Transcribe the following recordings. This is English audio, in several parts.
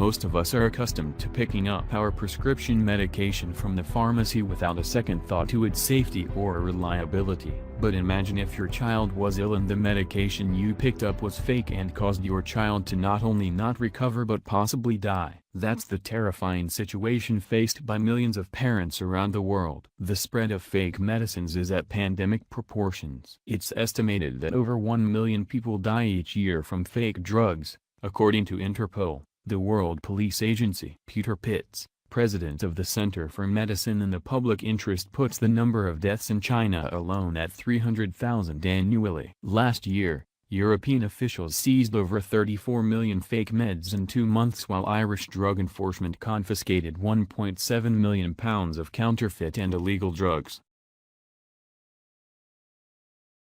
Most of us are accustomed to picking up our prescription medication from the pharmacy without a second thought to its safety or reliability. But imagine if your child was ill and the medication you picked up was fake and caused your child to not only not recover but possibly die. That's the terrifying situation faced by millions of parents around the world. The spread of fake medicines is at pandemic proportions. It's estimated that over 1 million people die each year from fake drugs, according to Interpol, the World Police Agency. Peter Pitts, president of the Center for Medicine and the Public Interest, puts the number of deaths in China alone at 300,000 annually. Last year, European officials seized over 34 million fake meds in 2 months, while Irish drug enforcement confiscated £1.7 million of counterfeit and illegal drugs.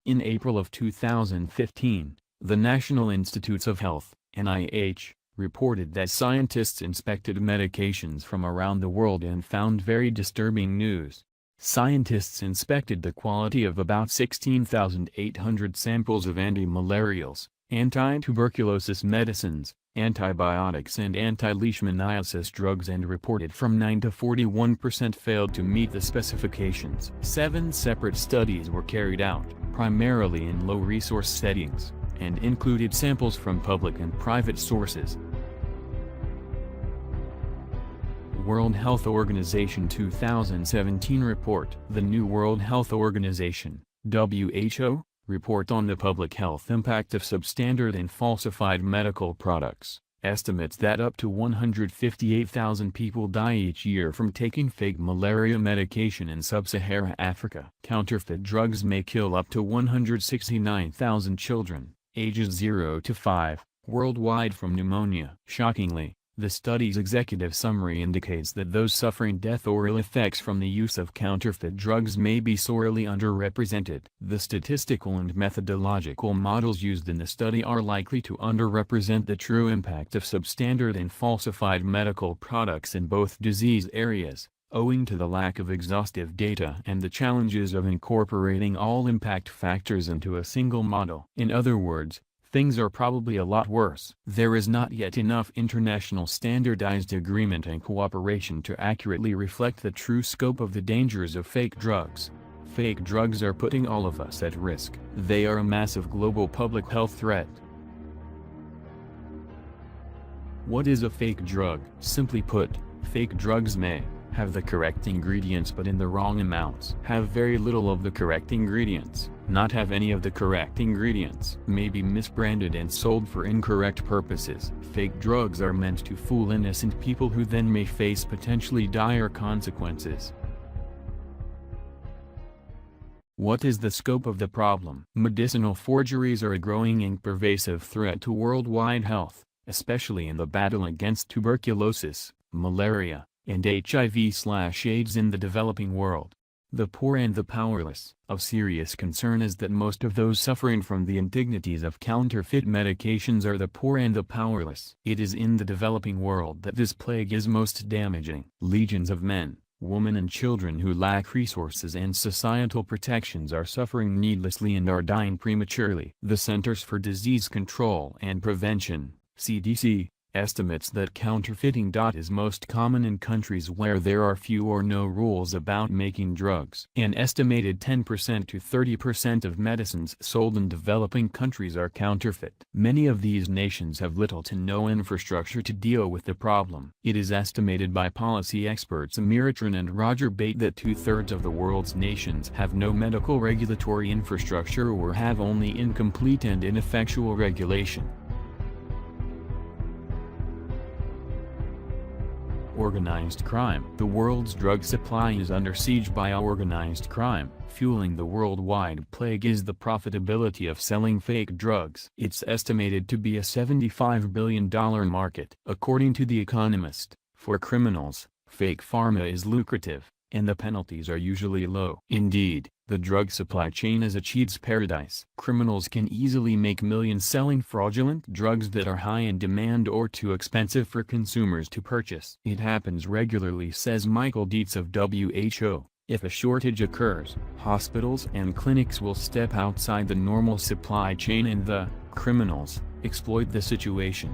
In April of 2015, the National Institutes of Health, NIH, reported that scientists inspected medications from around the world and found very disturbing news. Scientists inspected the quality of about 16,800 samples of anti-malarials, anti-tuberculosis medicines, antibiotics and anti-leishmaniasis drugs and reported from 9 to 41% failed to meet the specifications. 7 separate studies were carried out, primarily in low-resource settings, and included samples from public and private sources. World Health Organization 2017 report. The new World Health Organization, WHO, report on the public health impact of substandard and falsified medical products, estimates that up to 158,000 people die each year from taking fake malaria medication in sub-Saharan Africa. Counterfeit drugs may kill up to 169,000 children, ages 0 to 5, worldwide from pneumonia. Shockingly, the study's executive summary indicates that those suffering death or ill effects from the use of counterfeit drugs may be sorely underrepresented. The statistical and methodological models used in the study are likely to underrepresent the true impact of substandard and falsified medical products in both disease areas, owing to the lack of exhaustive data and the challenges of incorporating all impact factors into a single model. In other words, things are probably a lot worse. There is not yet enough international standardized agreement and cooperation to accurately reflect the true scope of the dangers of fake drugs. Fake drugs are putting all of us at risk. They are a massive global public health threat. What is a fake drug? Simply put, fake drugs may have the correct ingredients but in the wrong amounts. Have very little of the correct ingredients. Not have any of the correct ingredients. May be misbranded and sold for incorrect purposes. Fake drugs are meant to fool innocent people who then may face potentially dire consequences. What is the scope of the problem? Medicinal forgeries are a growing and pervasive threat to worldwide health, especially in the battle against tuberculosis, malaria, and HIV/AIDS in the developing world. The poor and the powerless. Of serious concern is that most of those suffering from the indignities of counterfeit medications are the poor and the powerless. It is in the developing world that this plague is most damaging. Legions of men, women and children who lack resources and societal protections are suffering needlessly and are dying prematurely. The Centers for Disease Control and Prevention, CDC, estimates that counterfeiting is most common in countries where there are few or no rules about making drugs. An estimated 10% to 30% of medicines sold in developing countries are counterfeit. Many of these nations have little to no infrastructure to deal with the problem. It is estimated by policy experts Amir Atran and Roger Bate that 2/3 of the world's nations have no medical regulatory infrastructure or have only incomplete and ineffectual regulation. Organized crime. The world's drug supply is under siege by organized crime. Fueling the worldwide plague is the profitability of selling fake drugs. It's estimated to be a $75 billion market. According to The Economist, for criminals, fake pharma is lucrative, and the penalties are usually low. Indeed, the drug supply chain is a cheat's paradise. Criminals can easily make millions selling fraudulent drugs that are high in demand or too expensive for consumers to purchase. It happens regularly, says Michael Dietz of WHO. If a shortage occurs, hospitals and clinics will step outside the normal supply chain and the criminals exploit the situation.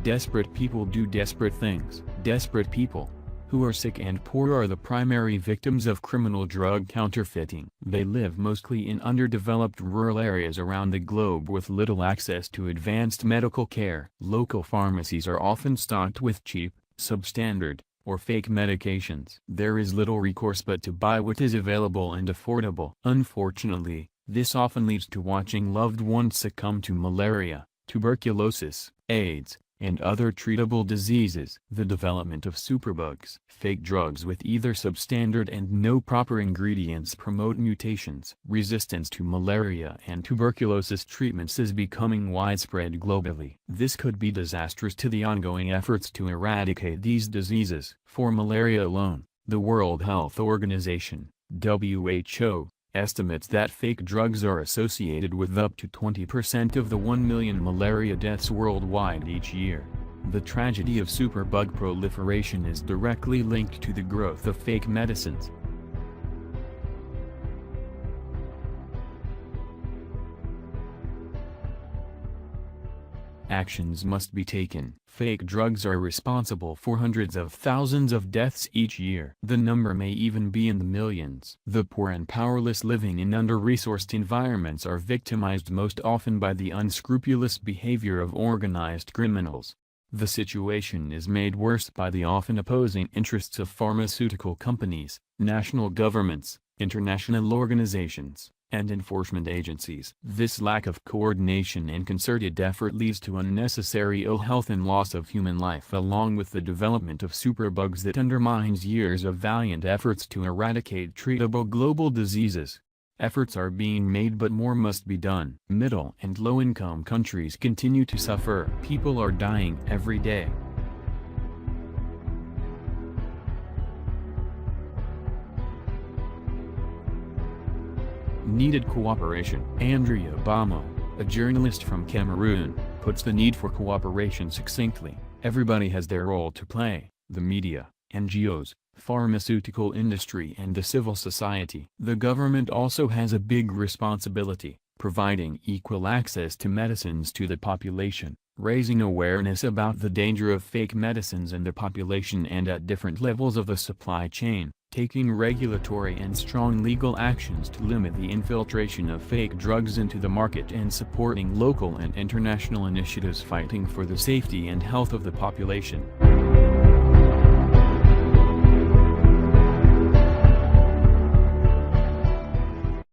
Desperate people do desperate things. Desperate people who are sick and poor are the primary victims of criminal drug counterfeiting. They live mostly in underdeveloped rural areas around the globe with little access to advanced medical care. Local pharmacies are often stocked with cheap, substandard, or fake medications. There is little recourse but to buy what is available and affordable. Unfortunately, this often leads to watching loved ones succumb to malaria, tuberculosis, AIDS, and other treatable diseases. The development of superbugs, fake drugs with either substandard and no proper ingredients, promote mutations. Resistance to malaria and tuberculosis treatments is becoming widespread globally. This could be disastrous to the ongoing efforts to eradicate these diseases. For malaria alone, the World Health Organization, WHO, estimates that fake drugs are associated with up to 20% of the 1 million malaria deaths worldwide each year. The tragedy of superbug proliferation is directly linked to the growth of fake medicines. Actions must be taken. Fake drugs are responsible for hundreds of thousands of deaths each year. The number may even be in the millions. The poor and powerless living in under-resourced environments are victimized most often by the unscrupulous behavior of organized criminals. The situation is made worse by the often opposing interests of pharmaceutical companies, national governments, international organizations, and enforcement agencies. This lack of coordination and concerted effort leads to unnecessary ill health and loss of human life, along with the development of superbugs that undermines years of valiant efforts to eradicate treatable global diseases. Efforts are being made but more must be done. Middle and low-income countries continue to suffer. People are dying every day. Needed cooperation. Andrea Bamo, a journalist from Cameroon, puts the need for cooperation succinctly. Everybody has their role to play: the media, NGOs, pharmaceutical industry and the civil society. The government also has a big responsibility, providing equal access to medicines to the population, raising awareness about the danger of fake medicines in the population and at different levels of the supply chain, taking regulatory and strong legal actions to limit the infiltration of fake drugs into the market, and supporting local and international initiatives fighting for the safety and health of the population.